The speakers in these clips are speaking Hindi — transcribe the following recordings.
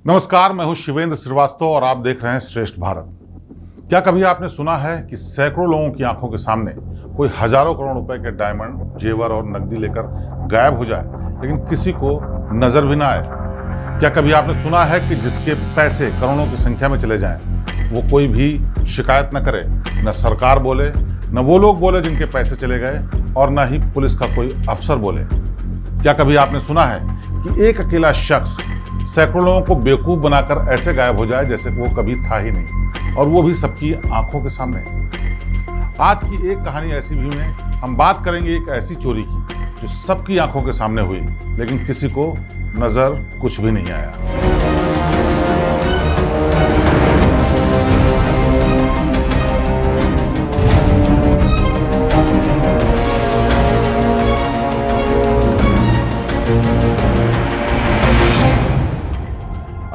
नमस्कार, मैं हूं शिवेंद्र श्रीवास्तव और आप देख रहे हैं श्रेष्ठ भारत। क्या कभी आपने सुना है कि सैकड़ों लोगों की आंखों के सामने कोई हजारों करोड़ रुपए के डायमंड, जेवर और नकदी लेकर गायब हो जाए, लेकिन किसी को नजर भी ना आए? क्या कभी आपने सुना है कि जिसके पैसे करोड़ों की संख्या में चले जाएं, वो कोई भी शिकायत न करे, न सरकार बोले, न वो लोग बोले जिनके पैसे चले गए, और न ही पुलिस का कोई अफसर बोले? क्या कभी आपने सुना है कि एक अकेला शख्स सैकड़ों लोगों को बेवकूफ बनाकर ऐसे गायब हो जाए जैसे वो कभी था ही नहीं, और वो भी सबकी आंखों के सामने? आज की एक कहानी ऐसी भी में हम बात करेंगे एक ऐसी चोरी की जो सबकी आंखों के सामने हुई, लेकिन किसी को नजर कुछ भी नहीं आया।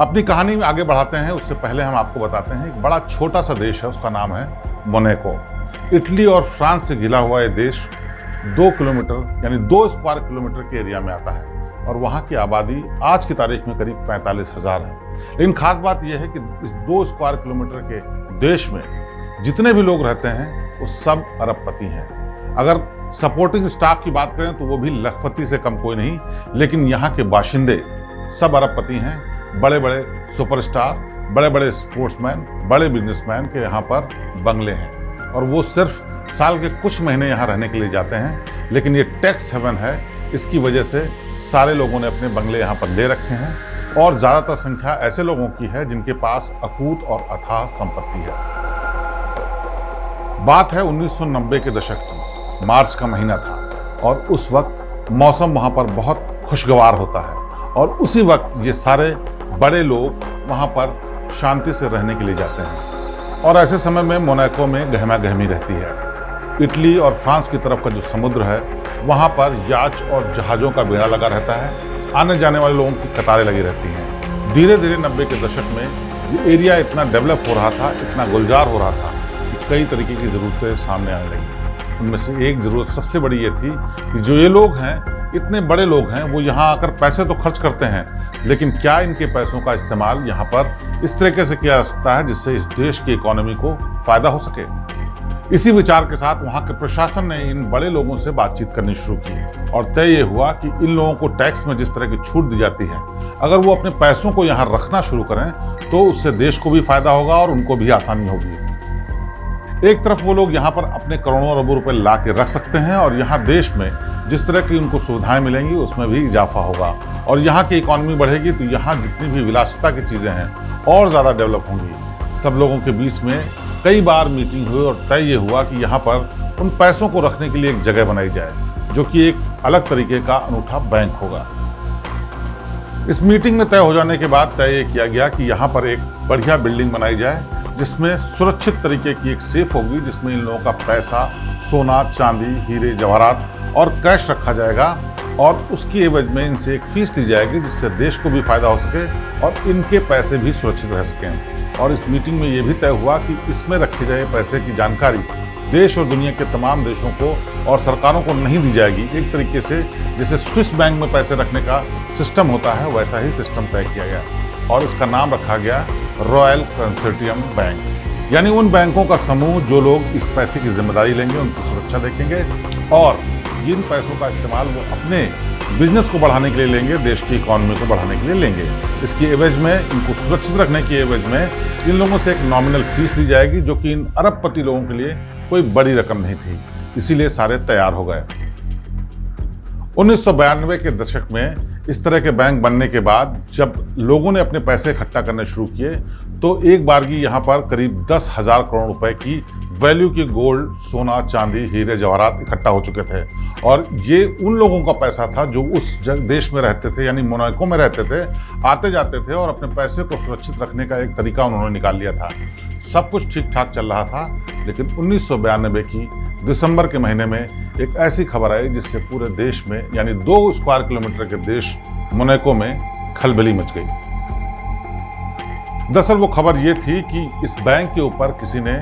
अपनी कहानी में आगे बढ़ाते हैं उससे पहले हम आपको बताते हैं एक बड़ा छोटा सा देश है, उसका नाम है मोनाको। इटली और फ्रांस से घिरा हुआ ये देश 2 किलोमीटर यानी 2 स्क्वायर किलोमीटर के एरिया में आता है, और वहाँ की आबादी आज की तारीख में करीब 45,000 है। लेकिन खास बात यह है कि इस 2 स्क्वायर किलोमीटर के देश में जितने भी लोग रहते हैं वो सब अरबपति हैं। अगर सपोर्टिंग स्टाफ की बात करें तो वो भी लखपति से कम कोई नहीं, लेकिन यहाँ के बाशिंदे सब अरबपति हैं। बड़े बड़े सुपरस्टार, बड़े बड़े स्पोर्ट्समैन, बड़े बिजनेसमैन के यहाँ पर बंगले हैं, और वो सिर्फ साल के कुछ महीने यहाँ रहने के लिए जाते हैं। लेकिन ये टैक्स हेवन है, इसकी वजह से सारे लोगों ने अपने बंगले यहाँ पर ले रखे हैं, और ज़्यादातर संख्या ऐसे लोगों की है जिनके पास अकूत और अथाह संपत्ति है। बात है 1990 के दशक की। मार्च का महीना था और उस वक्त मौसम वहाँ पर बहुत खुशगवार होता है, और उसी वक्त ये सारे बड़े लोग वहाँ पर शांति से रहने के लिए जाते हैं। और ऐसे समय में मोनाको में गहमा गहमी रहती है। इटली और फ्रांस की तरफ का जो समुद्र है वहाँ पर याच और जहाज़ों का बेड़ा लगा रहता है, आने जाने वाले लोगों की कतारें लगी रहती हैं। धीरे धीरे 90 के दशक में ये एरिया इतना डेवलप हो रहा था, इतना गुलजार हो रहा था कि कई तरीके की ज़रूरतें सामने आने लगी। उनमें से एक ज़रूरत सबसे बड़ी ये थी कि जो ये लोग हैं, इतने बड़े लोग हैं, वो यहाँ आकर पैसे तो खर्च करते हैं, लेकिन क्या इनके पैसों का इस्तेमाल यहाँ पर इस तरीके से किया जा सकता है जिससे इस देश की इकोनॉमी को फायदा हो सके? इसी विचार के साथ वहाँ के प्रशासन ने इन बड़े लोगों से बातचीत करनी शुरू की, और तय ये हुआ कि इन लोगों को टैक्स में जिस तरह की छूट दी जाती है, अगर वो अपने पैसों को यहाँ रखना शुरू करें तो उससे देश को भी फायदा होगा और उनको भी आसानी होगी। एक तरफ वो लोग यहाँ पर अपने करोड़ों अरबों रुपए ला के रख सकते हैं, और यहाँ देश में जिस तरह की उनको सुविधाएं मिलेंगी उसमें भी इजाफा होगा, और यहाँ की इकोनॉमी बढ़ेगी तो यहाँ जितनी भी विलासिता की चीज़ें हैं और ज़्यादा डेवलप होंगी। सब लोगों के बीच में कई बार मीटिंग हुई और तय ये हुआ कि यहाँ पर उन पैसों को रखने के लिए एक जगह बनाई जाए, जो कि एक अलग तरीके का अनूठा बैंक होगा। इस मीटिंग में तय हो जाने के बाद तय ये किया गया कि यहाँ पर एक बढ़िया बिल्डिंग बनाई जाए जिसमें सुरक्षित तरीके की एक सेफ होगी, जिसमें इन लोगों का पैसा, सोना, चांदी, हीरे, जवाहरात और कैश रखा जाएगा, और उसकी एवज में इनसे एक फीस ली जाएगी जिससे देश को भी फायदा हो सके और इनके पैसे भी सुरक्षित रह सकें। और इस मीटिंग में ये भी तय हुआ कि इसमें रखे गए पैसे की जानकारी देश और दुनिया के तमाम देशों को और सरकारों को नहीं दी जाएगी। एक तरीके से जैसे स्विस बैंक में पैसे रखने का सिस्टम होता है, वैसा ही सिस्टम तय किया गया, और इसका नाम रखा गया रॉयल कंसोर्टियम बैंक। यानी उन बैंकों का समूह जो लोग इस पैसे की जिम्मेदारी लेंगे, उनकी सुरक्षा देखेंगे, और इन पैसों का इस्तेमाल वो अपने बिजनेस को बढ़ाने के लिए लेंगे, देश की इकोनॉमी को बढ़ाने के लिए लेंगे। इसकी एवज में, इनको सुरक्षित रखने की एवज में इन लोगों से एक नॉमिनल फीस ली जाएगी, जो कि इन अरबपति लोगों के लिए कोई बड़ी रकम नहीं थी। इसीलिए सारे तैयार हो गए। 1992 के दशक में इस तरह के बैंक बनने के बाद जब लोगों ने अपने पैसे इकट्ठा करने शुरू किए तो एक बारगी यहाँ पर करीब 10,000 करोड़ रुपए की वैल्यू की गोल्ड, सोना, चांदी, हीरे, जवाहरात इकट्ठा हो चुके थे। और ये उन लोगों का पैसा था जो उस देश में रहते थे, यानी मोनाको में रहते थे, आते जाते थे, और अपने पैसे को सुरक्षित रखने का एक तरीका उन्होंने निकाल लिया था। सब कुछ ठीक ठाक चल रहा था, लेकिन 1992 की दिसंबर के महीने में एक ऐसी खबर आई जिससे पूरे देश में, यानी 2 स्क्वायर किलोमीटर के देश मोनाको में खलबली मच गई। दरअसल वो खबर ये थी कि इस बैंक के ऊपर किसी ने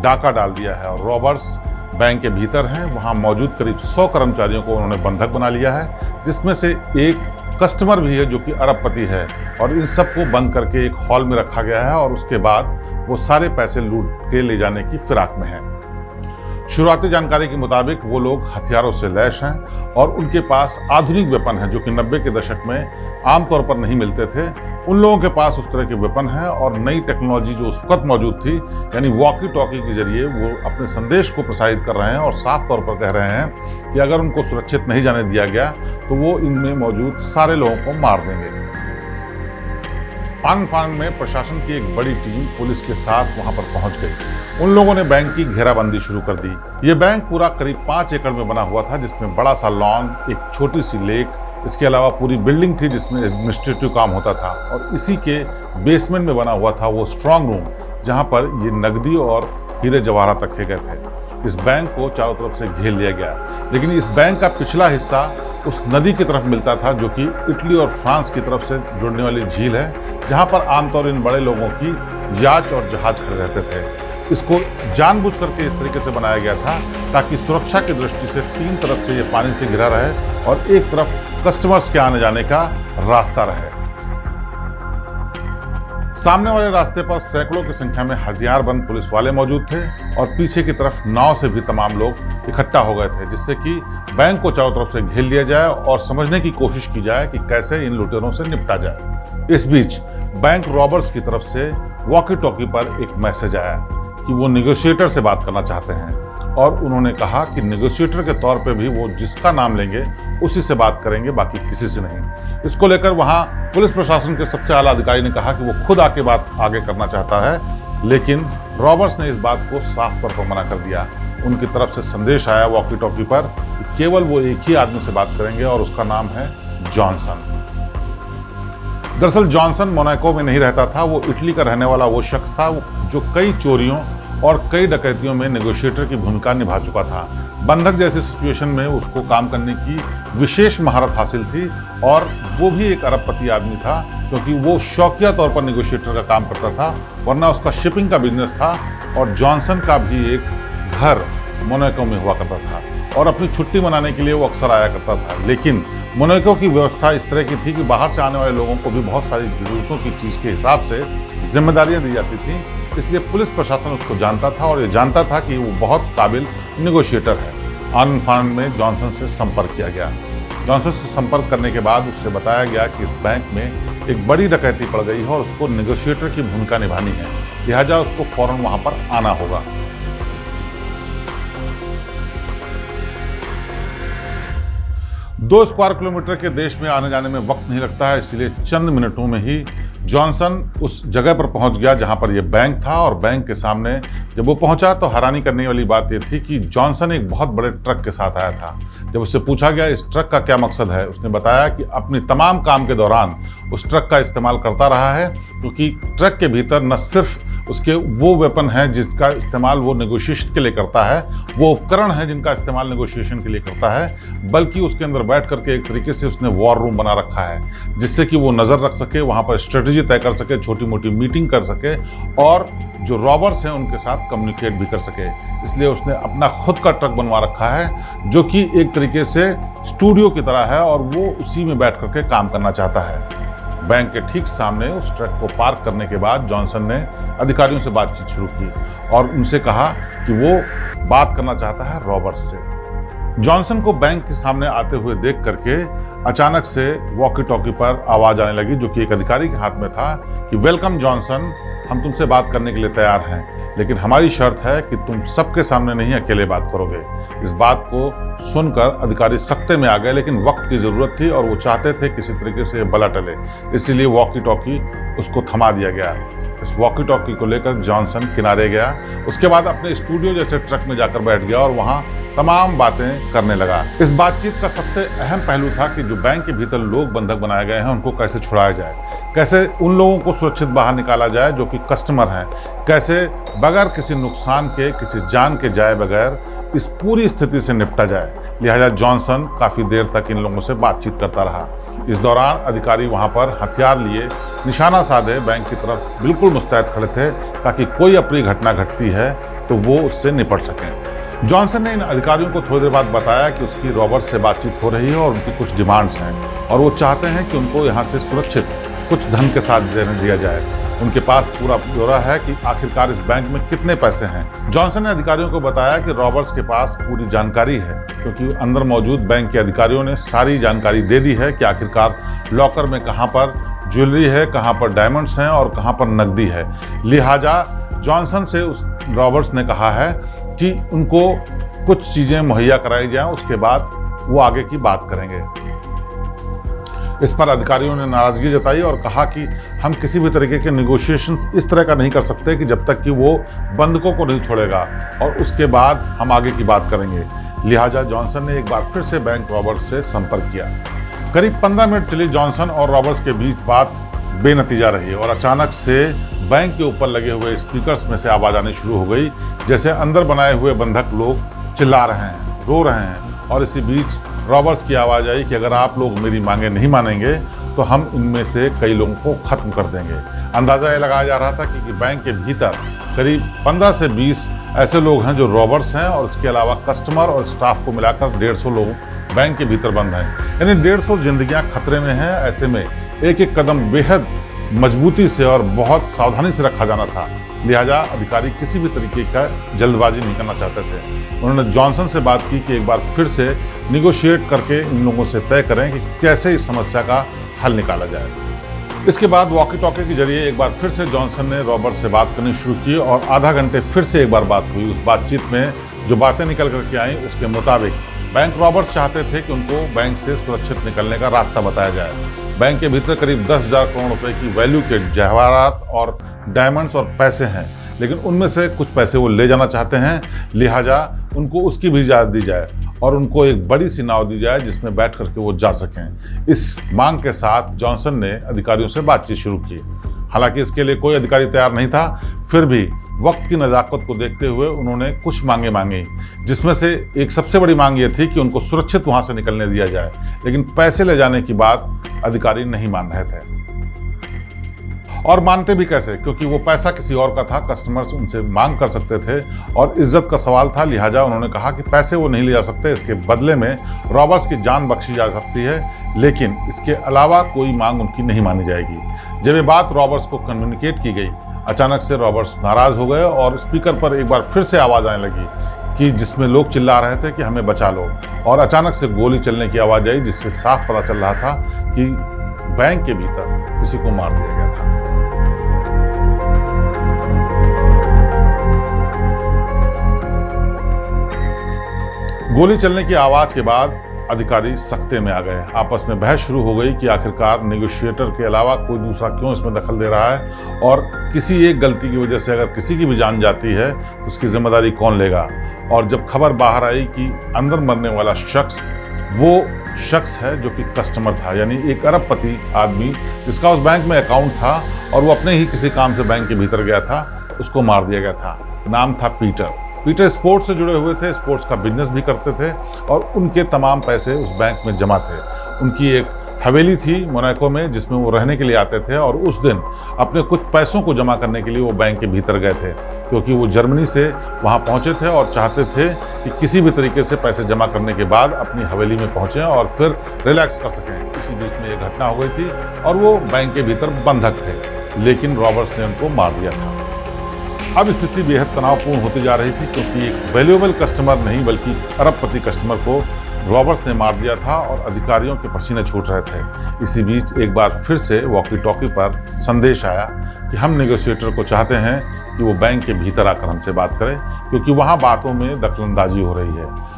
डाका डाल दिया है, और रॉबर्स बैंक के भीतर हैं। वहाँ मौजूद करीब 100 कर्मचारियों को उन्होंने बंधक बना लिया है, जिसमें से एक कस्टमर भी है जो कि अरबपति है, और इन सबको बंद करके एक हॉल में रखा गया है और उसके बाद वो सारे पैसे लूट के ले जाने की फिराक में है। शुरुआती जानकारी के मुताबिक वो लोग हथियारों से लैस हैं और उनके पास आधुनिक वेपन है जो कि 90 के दशक में आमतौर पर नहीं मिलते थे। उन लोगों के पास उस तरह के वेपन है और नई टेक्नोलॉजी जो उस वक्त मौजूद थी, यानी वॉकी टॉकी के जरिए वो अपने संदेश को प्रसारित कर रहे हैं और साफ तौर पर कह रहे हैं कि अगर उनको सुरक्षित नहीं जाने दिया गया तो वो इनमें मौजूद सारे लोगों को मार देंगे। फान में प्रशासन की एक बड़ी टीम पुलिस के साथ वहां पर पहुंच गई। उन लोगों ने बैंक की घेराबंदी शुरू कर दी। ये बैंक पूरा करीब 5 एकड़ में बना हुआ था, जिसमें बड़ा सा लॉन, एक छोटी सी लेक, इसके अलावा पूरी बिल्डिंग थी जिसमें एडमिनिस्ट्रेटिव काम होता था, और इसी के बेसमेंट में बना हुआ था वो स्ट्रांग रूम जहां पर ये नकदी और हीरे जवाहरात रखे गए थे। इस बैंक को चारों तरफ से घेर लिया गया, लेकिन इस बैंक का पिछला हिस्सा उस नदी की तरफ मिलता था जो कि इटली और फ्रांस की तरफ से जुड़ने वाली झील है, जहां पर आमतौर इन बड़े लोगों की याच और जहाज खड़े रहते थे। इसको जानबूझ करके इस तरीके से बनाया गया था ताकि सुरक्षा की दृष्टि से 3 तरफ से ये पानी से घिरा रहे और एक तरफ कस्टमर्स के आने जाने का रास्ता रहे। सामने वाले रास्ते पर सैकड़ों की संख्या में हथियारबंद पुलिस वाले मौजूद थे और पीछे की तरफ नाव से भी तमाम लोग इकट्ठा हो गए थे, जिससे कि बैंक को चारों तरफ से घेर लिया जाए और समझने की कोशिश की जाए कि कैसे इन लुटेरों से निपटा जाए। इस बीच बैंक रॉबर्स की तरफ से वॉकी टॉकी पर एक मैसेज आया कि वो नेगोशिएटर से बात करना चाहते हैं, और उन्होंने कहा कि नेगोशिएटर के तौर पे भी वो जिसका नाम लेंगे उसी से बात करेंगे, बाकी किसी से नहीं। इसको लेकर वहाँ पुलिस प्रशासन के सबसे आला अधिकारी ने कहा कि वो खुद आके बात आगे करना चाहता है, लेकिन रॉबर्ट्स ने इस बात को साफ तौर पर मना कर दिया। उनकी तरफ से संदेश आया वॉकी टॉकी पर कि केवल वो एक ही आदमी से बात करेंगे और उसका नाम है जॉनसन। दरअसल जॉनसन मोनाको में नहीं रहता था, वो इटली का रहने वाला वो शख्स था जो कई चोरियों और कई डकैतियों में नेगोशिएटर की भूमिका निभा चुका था। बंधक जैसी सिचुएशन में उसको काम करने की विशेष महारत हासिल थी, और वो भी एक अरबपति आदमी था क्योंकि वो शौकिया तौर पर नेगोशिएटर का काम करता था, वरना उसका शिपिंग का बिजनेस था। और जॉनसन का भी एक घर मोनाको में हुआ करता था और अपनी छुट्टी मनाने के लिए वो अक्सर आया करता था। लेकिन मोनाको की व्यवस्था इस तरह की थी कि बाहर से आने वाले लोगों को भी बहुत सारी जरूरतों की चीज़ के हिसाब से जिम्मेदारियां दी जाती थी, इसलिए पुलिस प्रशासन उसको जानता था और ये जानता था कि वो बहुत काबिल नेगोशिएटर है। आनन फानन में जॉनसन से संपर्क किया गया। जॉनसन से संपर्क करने के बाद उससे बताया गया कि इस बैंक में एक बड़ी डकैती पड़ गई है और उसको नेगोशिएटर की भूमिका निभानी है, लिहाजा उसको फौरन वहां पर आना होगा। 2 स्क्वायर किलोमीटर के देश में आने जाने में वक्त नहीं लगता है, इसलिए चंद मिनटों में ही जॉनसन उस जगह पर पहुंच गया जहां पर यह बैंक था। और बैंक के सामने जब वो पहुंचा तो हैरानी करने वाली बात यह थी कि जॉनसन एक बहुत बड़े ट्रक के साथ आया था। जब उससे पूछा गया इस ट्रक का क्या मकसद है, उसने बताया कि अपनी तमाम काम के दौरान उस ट्रक का इस्तेमाल करता रहा है, क्योंकि ट्रक के भीतर न सिर्फ उसके वो वेपन है जिसका इस्तेमाल वो नेगोशिएशन के लिए करता है, वो उपकरण है जिनका इस्तेमाल नेगोशिएशन के लिए करता है, बल्कि उसके अंदर बैठ करके एक तरीके से उसने वॉर रूम बना रखा है, जिससे कि वो नज़र रख सके, वहाँ पर स्ट्रेटजी तय कर सके, छोटी मोटी मीटिंग कर सके और जो रॉबर्स हैं उनके साथ कम्युनिकेट भी कर सके। इसलिए उसने अपना खुद का ट्रक बनवा रखा है जो कि एक तरीके से स्टूडियो की तरह है और वो उसी में बैठ करके काम करना चाहता है। बैंक के ठीक सामने उस ट्रक को पार्क करने के बाद जॉनसन ने अधिकारियों से बातचीत शुरू की और उनसे कहा कि वो बात करना चाहता है रॉबर्ट्स से। जॉनसन को बैंक के सामने आते हुए देख करके अचानक से वॉकी टॉकी पर आवाज आने लगी जो कि एक अधिकारी के हाथ में था कि वेलकम जॉनसन, हम तुमसे बात करने के लिए तैयार हैं, लेकिन हमारी शर्त है कि तुम सबके सामने नहीं अकेले बात करोगे। इस बात को सुनकर अधिकारी सख्ते में आ गए, लेकिन वक्त की जरूरत थी और वो चाहते थे किसी तरीके से बला टले, इसीलिए वॉकी टॉकी उसको थमा दिया गया। इस वॉकी टॉकी को लेकर जॉनसन किनारे गया, उसके बाद अपने स्टूडियो जैसे ट्रक में जाकर बैठ गया और वहाँ तमाम बातें करने लगा। इस बातचीत का सबसे अहम पहलू था कि जो बैंक के भीतर लोग बंधक बनाए गए हैं उनको कैसे छुड़ाया जाए, कैसे उन लोगों को सुरक्षित बाहर निकाला जाए जो कि कस्टमर हैं, कैसे बगैर किसी नुकसान के, किसी जान के जाए बगैर इस पूरी स्थिति से निपटा जाए। लिहाजा जॉनसन काफ़ी देर तक इन लोगों से बातचीत करता रहा। इस दौरान अधिकारी वहाँ पर हथियार लिए निशाना साधे बैंक की तरफ बिल्कुल मुस्तैद खड़े थे ताकि कोई अप्रिय घटना घटती है तो वो उससे निपट सकें। जॉनसन ने इन अधिकारियों को थोड़ी देर बाद बताया कि उसकी रॉबर्ट्स से बातचीत हो रही है और उनकी कुछ डिमांड्स हैं और वो चाहते हैं कि उनको यहाँ से सुरक्षित कुछ धन के साथ देने दिया जाए। उनके पास पूरा ब्यौरा है कि आखिरकार इस बैंक में कितने पैसे हैं। जॉनसन ने अधिकारियों को बताया कि रॉबर्ट्स के पास पूरी जानकारी है, क्योंकि अंदर मौजूद बैंक के अधिकारियों ने सारी जानकारी दे दी है कि आखिरकार लॉकर में कहाँ पर ज्वेलरी है, कहाँ पर डायमंड्स हैं और कहाँ पर नकदी है। लिहाजा जॉनसन से उस रॉबर्ट्स ने कहा है कि उनको कुछ चीज़ें मुहैया कराई जाएं, उसके बाद वो आगे की बात करेंगे। इस पर अधिकारियों ने नाराजगी जताई और कहा कि हम किसी भी तरीके के निगोशिएशंस इस तरह का नहीं कर सकते कि जब तक कि वो बंधकों को नहीं छोड़ेगा और उसके बाद हम आगे की बात करेंगे। लिहाजा जॉनसन ने एक बार फिर से बैंक रॉबर्ट्स से संपर्क किया। करीब 15 मिनट चली जॉनसन और रॉबर्ट्स के बीच बात बेनतीजा रही और अचानक से बैंक के ऊपर लगे हुए स्पीकर्स में से आवाज़ आनी शुरू हो गई, जैसे अंदर बनाए हुए बंधक लोग चिल्ला रहे हैं, रो रहे हैं। और इसी बीच रॉबर्ट्स की आवाज़ आई कि अगर आप लोग मेरी मांगे नहीं मानेंगे तो हम इनमें से कई लोगों को ख़त्म कर देंगे। अंदाज़ा ये लगाया जा रहा था कि बैंक के भीतर करीब 15 से 20 ऐसे लोग हैं जो रॉबर्ट्स हैं और इसके अलावा कस्टमर और स्टाफ को मिलाकर 150 लोग बैंक के भीतर बंद हैं। यानी 150 जिंदगियां खतरे में हैं। ऐसे में एक एक कदम बेहद मजबूती से और बहुत सावधानी से रखा जाना था। लिहाजा अधिकारी किसी भी तरीके का जल्दबाजी नहीं करना चाहते थे। उन्होंने जॉनसन से बात की कि एक बार फिर से निगोशिएट करके इन लोगों से तय करें कि कैसे इस समस्या का हल निकाला जाए। इसके बाद वॉकी टॉकी के जरिए एक बार फिर से जॉनसन ने रॉबर्ट से बात करनी शुरू की और आधा घंटे फिर से एक बार बात हुई। उस बातचीत में जो बातें निकल करके आई उसके मुताबिक बैंक रॉबर्ट्स चाहते थे कि उनको बैंक से सुरक्षित निकलने का रास्ता बताया जाए। बैंक के भीतर करीब 10,000 करोड़ रुपए की वैल्यू के जवाहरात और डायमंड्स और पैसे हैं, लेकिन उनमें से कुछ पैसे वो ले जाना चाहते हैं। लिहाजा उनको उसकी भी इजाज़त दी जाए और उनको एक बड़ी सी नाव दी जाए जिसमें बैठ करके वो जा सकें। इस मांग के साथ जॉनसन ने अधिकारियों से बातचीत शुरू की। हालांकि इसके लिए कोई अधिकारी तैयार नहीं था, फिर भी वक्त की नज़ाकत को देखते हुए उन्होंने कुछ मांगे मांगी, जिसमें से एक सबसे बड़ी मांग ये थी कि उनको सुरक्षित वहाँ से निकलने दिया जाए। लेकिन पैसे ले जाने की बात अधिकारी नहीं मान रहे थे और मानते भी कैसे, क्योंकि वो पैसा किसी और का था। कस्टमर्स उनसे मांग कर सकते थे और इज्जत का सवाल था। लिहाजा उन्होंने कहा कि पैसे वो नहीं ले जा सकते, इसके बदले में रॉबर्ट्स की जान बख्शी जा सकती है, लेकिन इसके अलावा कोई मांग उनकी नहीं मानी जाएगी। जब ये बात रॉबर्ट्स को कम्युनिकेट की गई, अचानक से रॉबर्ट्स नाराज़ हो गए और स्पीकर पर एक बार फिर से आवाज़ आने लगी कि जिसमें लोग चिल्ला रहे थे कि हमें बचा लो। और अचानक से गोली चलने की आवाज़ आई, जिससे साफ पता चल रहा था कि बैंक के भीतर किसी को मार दिया गया था। गोली चलने की आवाज़ के बाद अधिकारी सख्ते में आ गए। आपस में बहस शुरू हो गई कि आखिरकार नेगोशिएटर के अलावा कोई दूसरा क्यों इसमें दखल दे रहा है और किसी एक गलती की वजह से अगर किसी की भी जान जाती है तो उसकी जिम्मेदारी कौन लेगा। और जब खबर बाहर आई कि अंदर मरने वाला शख्स वो शख्स है जो कि कस्टमर था, यानी एक अरबपति आदमी जिसका उस बैंक में अकाउंट था और वो अपने ही किसी काम से बैंक के भीतर गया था, उसको मार दिया गया था। नाम था पीटर। पीटर स्पोर्ट्स से जुड़े हुए थे, स्पोर्ट्स का बिजनेस भी करते थे और उनके तमाम पैसे उस बैंक में जमा थे। उनकी एक हवेली थी मोनाको में जिसमें वो रहने के लिए आते थे और उस दिन अपने कुछ पैसों को जमा करने के लिए वो बैंक के भीतर गए थे, क्योंकि वो जर्मनी से वहाँ पहुँचे थे और चाहते थे कि किसी भी तरीके से पैसे जमा करने के बाद अपनी हवेली में पहुँचें और फिर रिलैक्स कर सकें। इसी बीच में ये घटना हो गई थी और वो बैंक के भीतर बंधक थे, लेकिन रॉबर्ट्स ने उनको मार दिया था। अब स्थिति बेहद तनावपूर्ण होती जा रही थी, क्योंकि एक वैल्यूएबल कस्टमर नहीं बल्कि अरबपति कस्टमर को रॉबर्ट्स ने मार दिया था और अधिकारियों के पसीने छूट रहे थे। इसी बीच एक बार फिर से वॉकी टॉकी पर संदेश आया कि हम नेगोशिएटर को चाहते हैं कि वो बैंक के भीतर आकर हमसे बात करें, क्योंकि वहाँ बातों में दखलंदाजी हो रही है।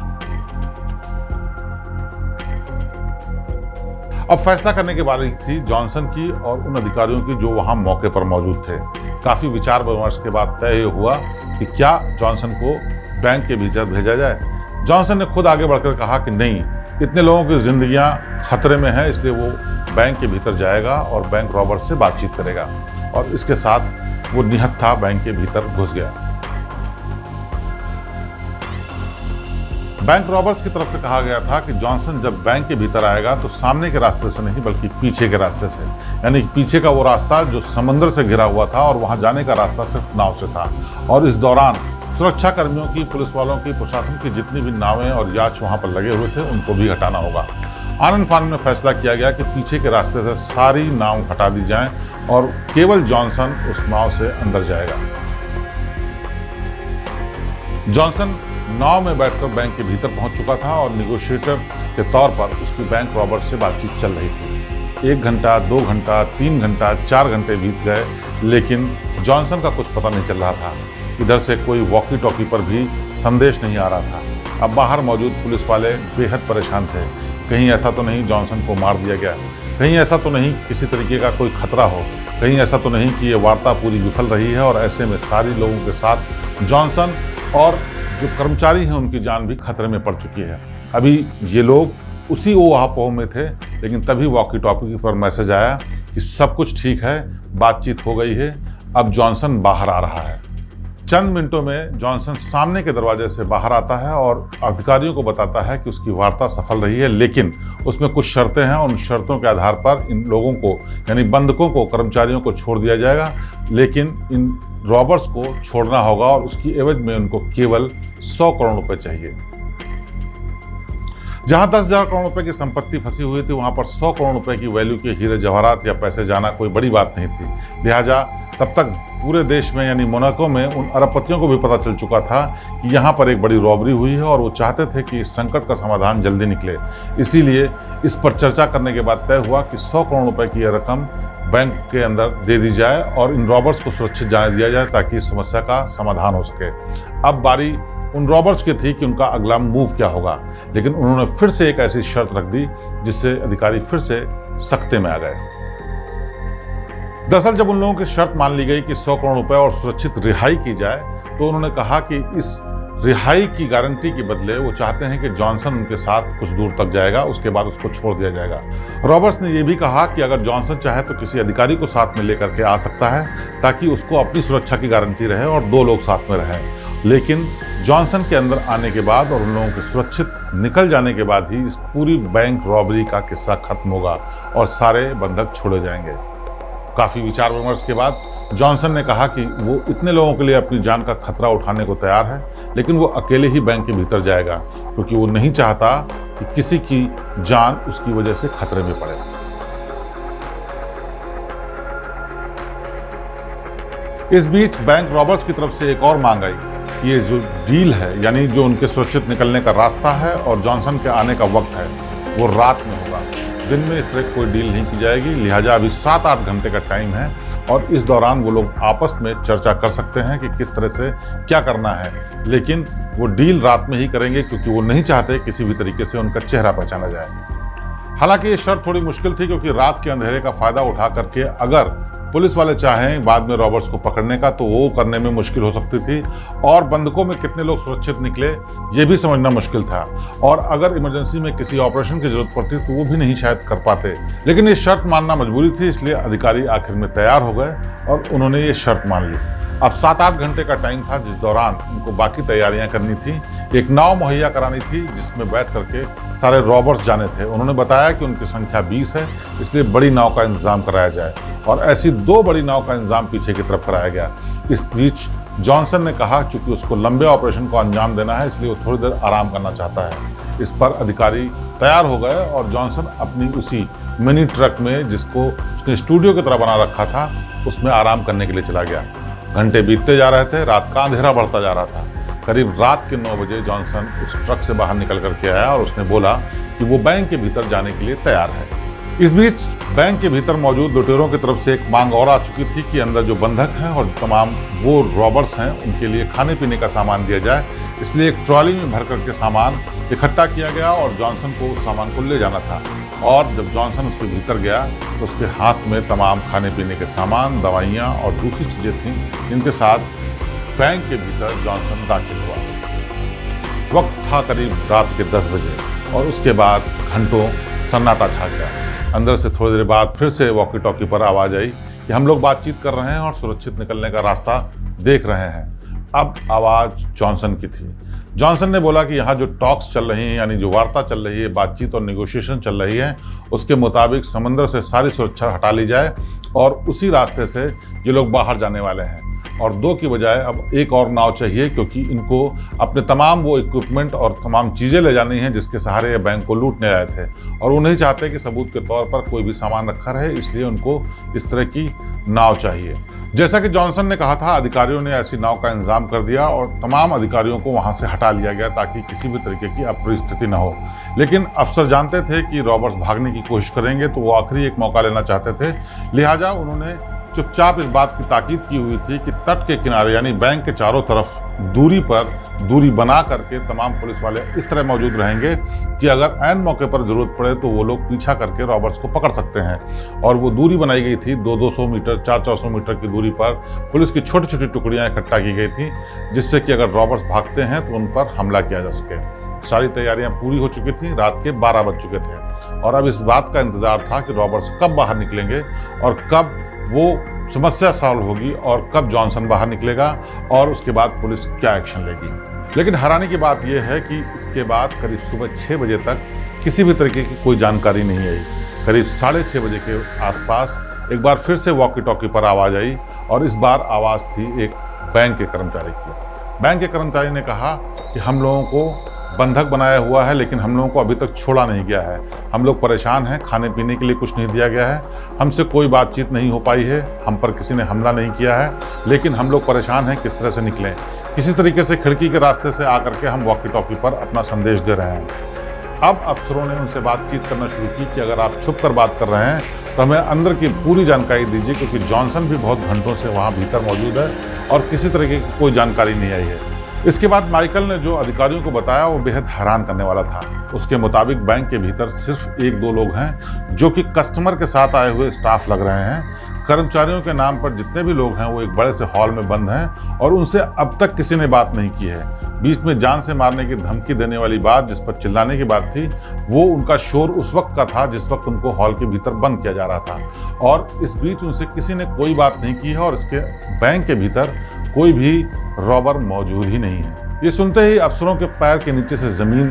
अब फैसला करने की बारी थी जॉनसन की और उन अधिकारियों की जो वहाँ मौके पर मौजूद थे। काफ़ी विचार विमर्श के बाद तय हुआ कि क्या जॉनसन को बैंक के भीतर भेजा जाए। जॉनसन ने खुद आगे बढ़कर कहा कि नहीं, इतने लोगों की जिंदगियां खतरे में हैं, इसलिए वो बैंक के भीतर जाएगा और बैंक रॉबर्ट से बातचीत करेगा। और इसके साथ वो निहत्था बैंक के भीतर घुस गया। बैंक रॉबर्ट्स की तरफ से कहा गया था कि जॉनसन जब बैंक के भीतर आएगा तो सामने के रास्ते से नहीं बल्कि पीछे के रास्ते से, यानी पीछे का वो रास्ता जो समंदर से घिरा हुआ था और वहां जाने का रास्ता सिर्फ नाव से था। और इस दौरान सुरक्षा कर्मियों की, पुलिस वालों की, प्रशासन की जितनी भी नावें और याच वहां पर लगे हुए थे उनको भी हटाना होगा। आनन फानन में फैसला किया गया कि पीछे के रास्ते से सारी नाव हटा दी जाएं और केवल जॉनसन उस नाव से अंदर जाएगा। जॉनसन नाव में बैठकर बैंक के भीतर पहुंच चुका था और नेगोशिएटर के तौर पर उसकी बैंक रॉबर्स से बातचीत चल रही थी। 1 घंटा, 2 घंटा, 3 घंटा, 4 घंटे बीत गए, लेकिन जॉनसन का कुछ पता नहीं चल रहा था। इधर से कोई वॉकी टॉकी पर भी संदेश नहीं आ रहा था। अब बाहर मौजूद पुलिस वाले बेहद परेशान थे। कहीं ऐसा तो नहीं जॉनसन को मार दिया गया, कहीं ऐसा तो नहीं किसी तरीके का कोई खतरा हो, कहीं ऐसा तो नहीं कि ये वार्ता पूरी विफल रही है और ऐसे में सारे लोगों के साथ जॉनसन और जो कर्मचारी हैं उनकी जान भी खतरे में पड़ चुकी है। अभी ये लोग उसी ओहापोह में थे, लेकिन तभी वॉकी टॉकी पर मैसेज आया कि सब कुछ ठीक है, बातचीत हो गई है, अब जॉनसन बाहर आ रहा है। चंद मिनटों में जॉनसन सामने के दरवाजे से बाहर आता है और अधिकारियों को बताता है कि उसकी वार्ता सफल रही है, लेकिन उसमें कुछ शर्तें हैं। उन शर्तों के आधार पर इन लोगों को, यानी बंधकों को, कर्मचारियों को छोड़ दिया जाएगा, लेकिन इन रॉबर्स को छोड़ना होगा और उसकी एवज में उनको केवल 100 करोड़ रुपए चाहिए। जहां 10,000 करोड़ रुपए की संपत्ति फंसी हुई थी, वहां पर 100 करोड़ रुपए की वैल्यू के हीरे जवाहरात या पैसे जाना कोई बड़ी बात नहीं थी। लिहाजा तब तक पूरे देश में, यानी मोनाको में, उन अरबपतियों को भी पता चल चुका था कि यहाँ पर एक बड़ी रॉबरी हुई है और वो चाहते थे कि इस संकट का समाधान जल्दी निकले। इसीलिए इस पर चर्चा करने के बाद तय हुआ कि 100 करोड़ रुपए की यह रकम बैंक के अंदर दे दी जाए और इन रॉबर्स को सुरक्षित जाने दिया जाए ताकि इस समस्या का समाधान हो सके। अब बारी उन रॉबर्स की थी कि उनका अगला मूव क्या होगा, लेकिन उन्होंने फिर से एक ऐसी शर्त रख दी जिससे अधिकारी फिर से सख्ते में आ गए। दरअसल जब उन लोगों की शर्त मान ली गई कि 100 करोड़ रुपए और सुरक्षित रिहाई की जाए, तो उन्होंने कहा कि इस रिहाई की गारंटी के बदले वो चाहते हैं कि जॉनसन उनके साथ कुछ दूर तक जाएगा, उसके बाद उसको छोड़ दिया जाएगा। रॉबर्ट्स ने यह भी कहा कि अगर जॉनसन चाहे तो किसी अधिकारी को साथ में लेकर के आ सकता है ताकि उसको अपनी सुरक्षा की गारंटी रहे और 2 लोग साथ में रहें। लेकिन जॉनसन के अंदर आने के बाद और उन लोगों के सुरक्षित निकल जाने के बाद ही इस पूरी बैंक रॉबरी का किस्सा खत्म होगा और सारे बंधक छोड़े जाएंगे। काफ़ी विचार विमर्श के बाद जॉनसन ने कहा कि वो इतने लोगों के लिए अपनी जान का खतरा उठाने को तैयार है, लेकिन वो अकेले ही बैंक के भीतर जाएगा क्योंकि वो नहीं चाहता कि किसी की जान उसकी वजह से खतरे में पड़े। इस बीच बैंक रॉबर्ट्स की तरफ से एक और मांग आई। ये जो डील है, यानी जो उनके सुरक्षित निकलने का रास्ता है और जॉनसन के आने का वक्त है, वो रात में होगा। दिन में इस तरह कोई डील नहीं की जाएगी। लिहाजा अभी 7-8 घंटे का टाइम है और इस दौरान वो लोग आपस में चर्चा कर सकते हैं कि किस तरह से क्या करना है, लेकिन वो डील रात में ही करेंगे क्योंकि वो नहीं चाहते किसी भी तरीके से उनका चेहरा पहचाना जाए। हालांकि ये शर्त थोड़ी मुश्किल थी क्योंकि रात के अंधेरे का फायदा उठा करके अगर पुलिस वाले चाहें बाद में रॉबर्ट्स को पकड़ने का तो वो करने में मुश्किल हो सकती थी और बंधकों में कितने लोग सुरक्षित निकले ये भी समझना मुश्किल था और अगर इमरजेंसी में किसी ऑपरेशन की जरूरत पड़ती तो वो भी नहीं शायद कर पाते। लेकिन ये शर्त मानना मजबूरी थी, इसलिए अधिकारी आखिर में तैयार हो गए और उन्होंने ये शर्त मान ली। अब 7-8 घंटे का टाइम था जिस दौरान उनको बाकी तैयारियां करनी थी। एक नाव मुहैया करानी थी जिसमें बैठ करके सारे रॉबर्स जाने थे। उन्होंने बताया कि उनकी संख्या 20 है, इसलिए बड़ी नाव का इंतजाम कराया जाए और ऐसी 2 बड़ी नाव का इंतजाम पीछे की तरफ कराया गया। इस बीच जॉनसन ने कहा चूंकि उसको लंबे ऑपरेशन को अंजाम देना है इसलिए वो थोड़ी देर आराम करना चाहता है। इस पर अधिकारी तैयार हो गए और जॉनसन अपनी उसी मिनी ट्रक में जिसको उसने स्टूडियो की तरह बना रखा था उसमें आराम करने के लिए चला गया। घंटे बीतते जा रहे थे, रात का अंधेरा बढ़ता जा रहा था। करीब रात के 9 बजे जॉनसन उस ट्रक से बाहर निकल करके आया और उसने बोला कि वो बैंक के भीतर जाने के लिए तैयार है। इस बीच बैंक के भीतर मौजूद लुटेरों की तरफ से एक मांग और आ चुकी थी कि अंदर जो बंधक हैं और तमाम वो रॉबर्स हैं उनके लिए खाने पीने का सामान दिया जाए। इसलिए एक ट्रॉली में भर करके सामान इकट्ठा किया गया और जॉनसन को उस सामान को ले जाना था। और जब जॉनसन उसके भीतर गया तो उसके हाथ में तमाम खाने पीने के सामान, दवाइयाँ और दूसरी चीज़ें थीं जिनके साथ बैंक के भीतर जॉनसन दाखिल हुआ। वक्त था करीब रात के 10 बजे और उसके बाद घंटों सन्नाटा छा गया। अंदर से थोड़ी देर बाद फिर से वॉकी टॉकी पर आवाज़ आई कि हम लोग बातचीत कर रहे हैं और सुरक्षित निकलने का रास्ता देख रहे हैं। अब आवाज़ जॉनसन की थी। जॉनसन ने बोला कि यहाँ जो टॉक्स चल रही हैं, यानी जो वार्ता चल रही है, बातचीत और नेगोशिएशन चल रही है, उसके मुताबिक समंदर से सारी सुरक्षा हटा ली जाए और उसी रास्ते से ये लोग बाहर जाने वाले हैं। और 2 की बजाय अब एक और नाव चाहिए, क्योंकि इनको अपने तमाम वो इक्विपमेंट और तमाम चीज़ें ले जानी हैं जिसके सहारे ये बैंक को लूटने आए थे, और वो नहीं चाहते कि सबूत के तौर पर कोई भी सामान रखा रहे, इसलिए उनको इस तरह की नाव चाहिए। जैसा कि जॉनसन ने कहा था, अधिकारियों ने ऐसी नाव का इंतजाम कर दिया और तमाम अधिकारियों को वहां से हटा लिया गया ताकि किसी भी तरीके की अप्रिय स्थिति न हो। लेकिन अफसर जानते थे कि रॉबर्ट्स भागने की कोशिश करेंगे, तो वो आखिरी एक मौका लेना चाहते थे। लिहाजा उन्होंने चुपचाप इस बात की ताकीद की हुई थी कि तट के किनारे यानी बैंक के चारों तरफ दूरी बना करके तमाम पुलिस वाले इस तरह मौजूद रहेंगे कि अगर ऐन मौके पर जरूरत पड़े तो वो लोग पीछा करके रॉबर्ट्स को पकड़ सकते हैं। और वो दूरी बनाई गई थी 200-200 मीटर, 400-400 मीटर की दूरी पर पुलिस की छोटी छोटी टुकड़ियां इकट्ठा की गई थी, जिससे कि अगर रॉबर्ट्स भागते हैं तो उन पर हमला किया जा सके। सारी तैयारियां पूरी हो चुकी थी, रात के 12 बज चुके थे और अब इस बात का इंतजार था कि रॉबर्ट्स कब बाहर निकलेंगे और कब वो समस्या सॉल्व होगी और कब जॉनसन बाहर निकलेगा और उसके बाद पुलिस क्या एक्शन लेगी। लेकिन हैरानी की बात यह है कि इसके बाद करीब सुबह 6 बजे तक किसी भी तरीके की कोई जानकारी नहीं आई। करीब 6:30 बजे के आसपास एक बार फिर से वॉकी टॉकी पर आवाज़ आई और इस बार आवाज़ थी एक बैंक के कर्मचारी की। बैंक के कर्मचारी ने कहा कि हम लोगों को बंधक बनाया हुआ है, लेकिन हम लोगों को अभी तक छोड़ा नहीं गया है। हम लोग परेशान हैं, खाने पीने के लिए कुछ नहीं दिया गया है, हमसे कोई बातचीत नहीं हो पाई है, हम पर किसी ने हमला नहीं किया है, लेकिन हम लोग परेशान हैं किस तरह से निकलें। किसी तरीके से खिड़की के रास्ते से आकर के हम वॉकी टॉकी पर अपना संदेश दे रहे हैं। अब अफसरों ने उनसे बातचीत करना शुरू की कि अगर आप छुप कर बात कर रहे हैं तो हमें अंदर की पूरी जानकारी दीजिए, क्योंकि जॉनसन भी बहुत घंटों से वहाँ भीतर मौजूद है और किसी तरीके की कोई जानकारी नहीं आई है। इसके बाद माइकल ने जो अधिकारियों को बताया वो बेहद हैरान करने वाला था। उसके मुताबिक बैंक के भीतर सिर्फ 1-2 लोग हैं जो कि कस्टमर के साथ आए हुए स्टाफ लग रहे हैं। कर्मचारियों के नाम पर जितने भी लोग हैं वो एक बड़े से हॉल में बंद हैं और उनसे अब तक किसी ने बात नहीं की है। बीच में जान से मारने की धमकी देने वाली बात जिस पर चिल्लाने की बात थी, वो उनका शोर उस वक्त का था जिस वक्त उनको हॉल के भीतर बंद किया जा रहा था, और इस बीच उनसे किसी ने कोई बात नहीं की है और इसके बैंक के भीतर कोई भी रॉबर मौजूद ही नहीं है। ये सुनते ही अफसरों के पैर के नीचे से जमीन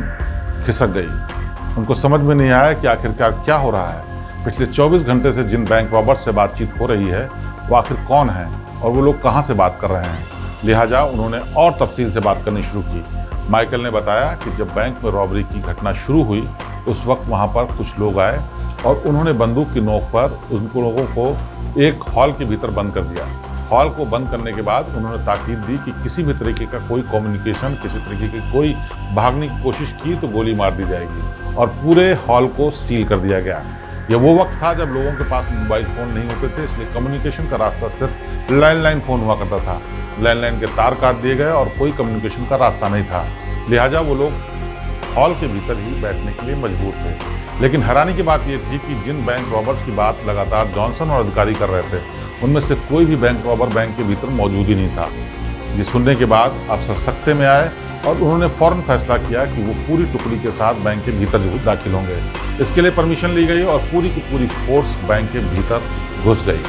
खिसक गई। उनको समझ में नहीं आया कि आखिरकार क्या हो रहा है। पिछले 24 घंटे से जिन बैंक रॉबर्स से बातचीत हो रही है वो आखिर कौन है और वो लोग कहाँ से बात कर रहे हैं। लिहाजा उन्होंने और तफसील से बात करनी शुरू की। माइकल ने बताया कि जब बैंक में रॉबरी की घटना शुरू हुई उस वक्त वहाँ पर कुछ लोग आए और उन्होंने बंदूक की नोक पर उन लोगों को एक हॉल के भीतर बंद कर दिया। हॉल को बंद करने के बाद उन्होंने ताकीद दी कि किसी भी तरीके का कोई कम्युनिकेशन, किसी तरीके की कोई भागने की कोशिश की तो गोली मार दी जाएगी, और पूरे हॉल को सील कर दिया गया। ये वो वक्त था जब लोगों के पास मोबाइल फ़ोन नहीं होते थे, इसलिए कम्युनिकेशन का रास्ता सिर्फ लैंडलाइन फ़ोन हुआ करता था। लैंडलाइन के तार काट दिए गए और कोई कम्युनिकेशन का रास्ता नहीं था। लिहाजा वो लोग हॉल के भीतर ही बैठने के लिए मजबूर थे। लेकिन हैरानी की बात यह थी कि जिन बैंक रॉबर्स की बात लगातार जॉनसन और अधिकारी कर रहे थे उनमें से कोई भी बैंक रॉबर बैंक के भीतर मौजूद ही नहीं था। ये सुनने के बाद अफसर सख्ते में आए और उन्होंने फौरन फैसला किया कि वो पूरी टुकड़ी के साथ बैंक के भीतर जरूर दाखिल होंगे। इसके लिए परमिशन ली गई और पूरी की पूरी फोर्स बैंक के भीतर घुस गई।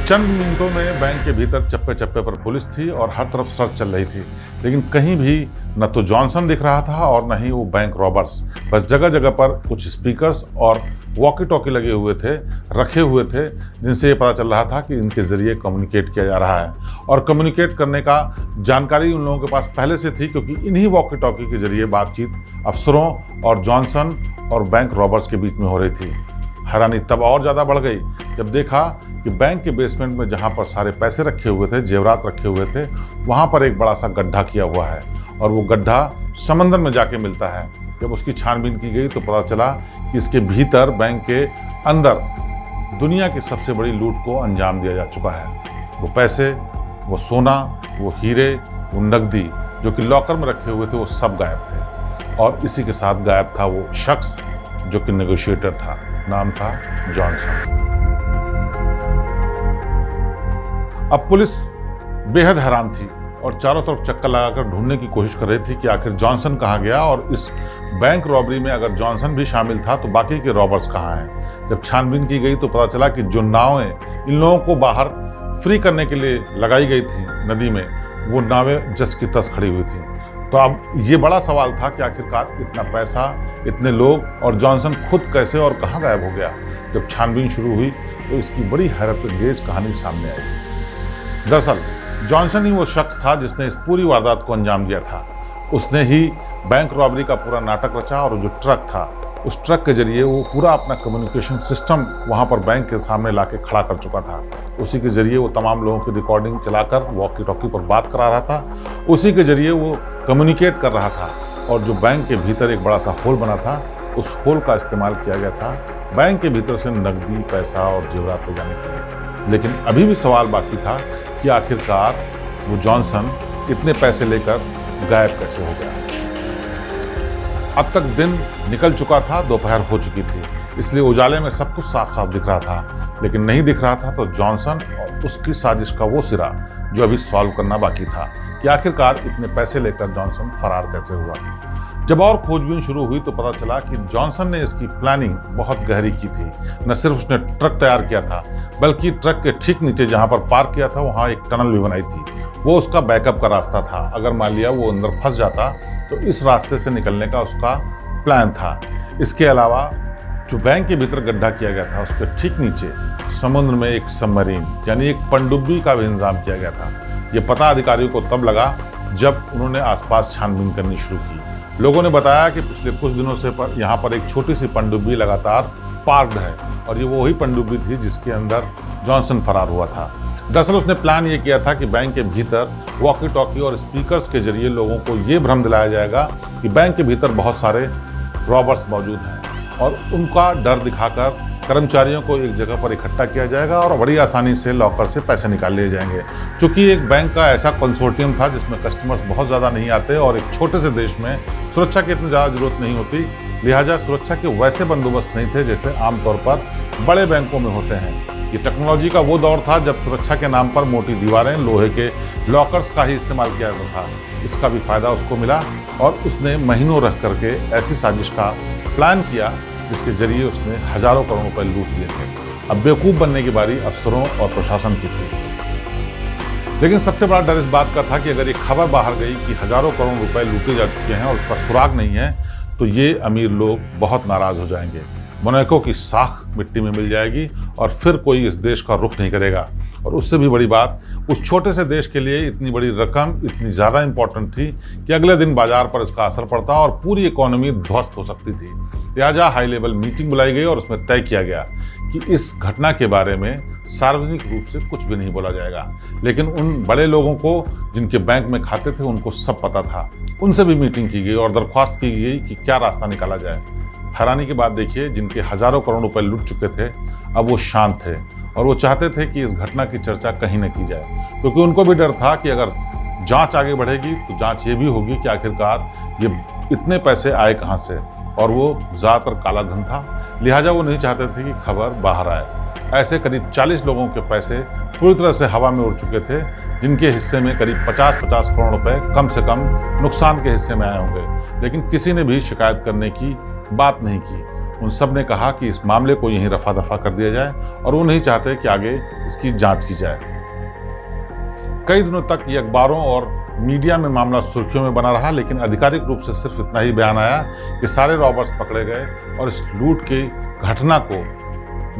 चंद मिनटों में बैंक के भीतर चप्पे चप्पे पर पुलिस थी और हर तरफ सर्च चल रही थी, लेकिन कहीं भी न तो जॉनसन दिख रहा था और न ही वो बैंक रॉबर्स। बस जगह जगह पर कुछ स्पीकर्स और वॉकी टॉकी लगे हुए थे, रखे हुए थे, जिनसे ये पता चल रहा था कि इनके ज़रिए कम्युनिकेट किया जा रहा है। और कम्युनिकेट करने का जानकारी उन लोगों के पास पहले से थी, क्योंकि इन्हीं वॉकी टॉकी के जरिए बातचीत अफसरों और जॉनसन और बैंक रॉबर्स के बीच में हो रही थी। हैरानी तब और ज़्यादा बढ़ गई जब देखा कि बैंक के बेसमेंट में जहाँ पर सारे पैसे रखे हुए थे, जेवरात रखे हुए थे, वहाँ पर एक बड़ा सा गड्ढा किया हुआ है और वो गड्ढा समंदर में जाके मिलता है। जब उसकी छानबीन की गई तो पता चला कि इसके भीतर बैंक के अंदर दुनिया की सबसे बड़ी लूट को अंजाम दिया जा चुका है। वो पैसे, वो सोना, वो हीरे, वो नकदी जो कि लॉकर में रखे हुए थे वो सब गायब थे, और इसी के साथ गायब था वो शख्स जो कि नेगोशिएटर था। नाम था जॉनसन। अब पुलिस बेहद हैरान थी और चारों तरफ चक्कर लगाकर ढूंढने की कोशिश कर रही थी कि आखिर जॉनसन कहाँ गया, और इस बैंक रॉबरी में अगर जॉनसन भी शामिल था तो बाकी के रॉबर्स कहाँ हैं। जब छानबीन की गई तो पता चला कि जो नावें इन लोगों को बाहर फ्री करने के लिए लगाई गई थी नदी में, वो नावें जस की तस खड़ी हुई थी। तो अब ये बड़ा सवाल था कि आखिरकार इतना पैसा, इतने लोग और जॉनसन खुद कैसे और कहाँ गायब हो गया। जब छानबीन शुरू हुई तो इसकी बड़ी हैरतअंगेज कहानी सामने आई। दरअसल जॉनसन ही वो शख्स था जिसने इस पूरी वारदात को अंजाम दिया था। उसने ही बैंक रॉबरी का पूरा नाटक रचा और जो ट्रक था, उस ट्रक के जरिए वो पूरा अपना कम्युनिकेशन सिस्टम वहाँ पर बैंक के सामने लाके खड़ा कर चुका था। उसी के जरिए वो तमाम लोगों की रिकॉर्डिंग चलाकर वॉकी टॉकी पर बात करा रहा था। उसी के जरिए वो कम्युनिकेट कर रहा था और जो बैंक के भीतर एक बड़ा सा होल बना था, उस होल का इस्तेमाल किया गया था बैंक के भीतर से नकदी, पैसा और जेवरात ले जाने के लिए। लेकिन अभी भी सवाल बाकी था कि आखिरकार वो जॉनसन इतने पैसे लेकर गायब कैसे हो गया। अब तक दिन निकल चुका था, दोपहर हो चुकी थी, इसलिए उजाले में सब कुछ साफ साफ दिख रहा था। लेकिन नहीं दिख रहा था तो जॉनसन और उसकी साजिश का वो सिरा जो अभी सॉल्व करना बाकी था कि आखिरकार इतने पैसे लेकर जॉनसन फरार कैसे हुआ। जब और खोजबीन शुरू हुई तो पता चला कि जॉनसन ने इसकी प्लानिंग बहुत गहरी की थी। न सिर्फ उसने ट्रक तैयार किया था, बल्कि ट्रक के ठीक नीचे जहां पर पार्क किया था वहां एक टनल भी बनाई थी। वो उसका बैकअप का रास्ता था। अगर मान लिया वो अंदर फंस जाता तो इस रास्ते से निकलने का उसका प्लान था। इसके अलावा जो बैंक के भीतर गड्ढा किया गया था, उसके ठीक नीचे समुद्र में एक सबमरीन यानी एक पनडुब्बी का भी इंतजाम किया गया था। ये पता अधिकारियों को तब लगा जब उन्होंने आसपास छानबीन करनी शुरू की। लोगों ने बताया कि पिछले कुछ दिनों से यहाँ पर एक छोटी सी पनडुब्बी लगातार पार्क्ड है और ये वही पनडुब्बी थी जिसके अंदर जॉनसन फरार हुआ था। दरअसल उसने प्लान ये किया था कि बैंक के भीतर वॉकी टॉकी और स्पीकर्स के जरिए लोगों को ये भ्रम दिलाया जाएगा कि बैंक के भीतर बहुत सारे रॉबर्स मौजूद हैं और उनका डर दिखाकर कर्मचारियों को एक जगह पर इकट्ठा किया जाएगा और बड़ी आसानी से लॉकर से पैसे निकाल लिए जाएंगे। क्योंकि एक बैंक का ऐसा कंसोर्टियम था जिसमें कस्टमर्स बहुत ज़्यादा नहीं आते और एक छोटे से देश में सुरक्षा की इतनी ज़्यादा जरूरत नहीं होती, लिहाजा सुरक्षा के वैसे बंदोबस्त नहीं थे जैसे आमतौर पर बड़े बैंकों में होते हैं। ये टेक्नोलॉजी का वो दौर था जब सुरक्षा के नाम पर मोटी दीवारें, लोहे के लॉकर्स का ही इस्तेमाल किया जाता था। इसका भी फायदा उसको मिला और उसने महीनों रह करके ऐसी साजिश का प्लान किया जिसके जरिए उसने हजारों करोड़ रुपए लूट लिए थे। अब बेवकूफ़ बनने की बारी अफसरों और प्रशासन की थी। लेकिन सबसे बड़ा डर इस बात का था कि अगर ये खबर बाहर गई कि हजारों करोड़ रुपए लूटे जा चुके हैं और उसका सुराग नहीं है तो ये अमीर लोग बहुत नाराज हो जाएंगे। मोनाको की साख मिट्टी में मिल जाएगी और फिर कोई इस देश का रुख नहीं करेगा। और उससे भी बड़ी बात, उस छोटे से देश के लिए इतनी बड़ी रकम इतनी ज़्यादा इंपॉर्टेंट थी कि अगले दिन बाजार पर इसका असर पड़ता और पूरी इकोनॉमी ध्वस्त हो सकती थी। लिहाजा हाई लेवल मीटिंग बुलाई गई और उसमें तय किया गया कि इस घटना के बारे में सार्वजनिक रूप से कुछ भी नहीं बोला जाएगा। लेकिन उन बड़े लोगों को जिनके बैंक में खाते थे उनको सब पता था। उनसे भी मीटिंग की गई और दरख्वास्त की गई कि क्या रास्ता निकाला जाए। हैरानी की बात देखिए, जिनके हजारों करोड़ रुपए लूट चुके थे अब वो शांत थे और वो चाहते थे कि इस घटना की चर्चा कहीं न की जाए, क्योंकि उनको भी डर था कि अगर जांच आगे बढ़ेगी तो जांच ये भी होगी कि आखिरकार ये इतने पैसे आए कहाँ से, और वो ज़्यादातर काला धन था। लिहाजा वो नहीं चाहते थे कि खबर बाहर आए। ऐसे करीब 40 लोगों के पैसे पूरी तरह से हवा में उड़ चुके थे, जिनके हिस्से में करीब 50-50 करोड़ रुपए कम से कम नुकसान के हिस्से में आए होंगे। लेकिन किसी ने भी शिकायत करने की बात नहीं की। उन सब ने कहा कि इस मामले को यहीं रफा दफा कर दिया जाए और वो नहीं चाहते कि आगे इसकी जांच की जाए। कई दिनों तक ये अखबारों और मीडिया में मामला सुर्खियों में बना रहा, लेकिन आधिकारिक रूप से सिर्फ इतना ही बयान आया कि सारे रॉबर्स पकड़े गए और इस लूट की घटना को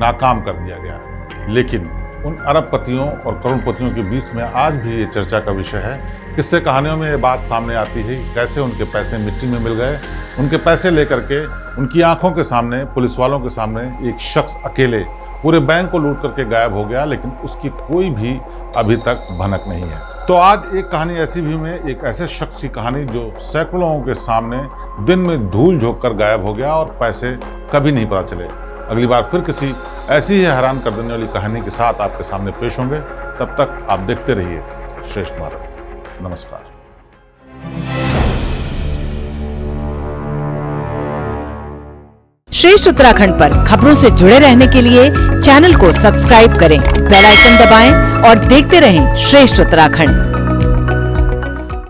नाकाम कर दिया गया। लेकिन उन अरबपतियों और करोड़पतियों के बीच में आज भी ये चर्चा का विषय है। किस्से कहानियों में ये बात सामने आती है कि कैसे उनके पैसे मिट्टी में मिल गए। उनके पैसे लेकर के उनकी आंखों के सामने, पुलिस वालों के सामने एक शख्स अकेले पूरे बैंक को लूट करके गायब हो गया, लेकिन उसकी कोई भी अभी तक भनक नहीं है। तो आज एक कहानी ऐसी भी में एक ऐसे शख्स की कहानी जो सैकड़ों लोगों के सामने दिन में धूल झोंक कर गायब हो गया और पैसे कभी नहीं पता चले। अगली बार फिर किसी ऐसी ही हैरान कर देने वाली कहानी के साथ आपके सामने पेश होंगे। तब तक आप देखते रहिए श्रेष्ठ भारत। नमस्कार। श्रेष्ठ उत्तराखंड पर खबरों से जुड़े रहने के लिए चैनल को सब्सक्राइब करें, बेल आइकन दबाएं और देखते रहें श्रेष्ठ उत्तराखंड।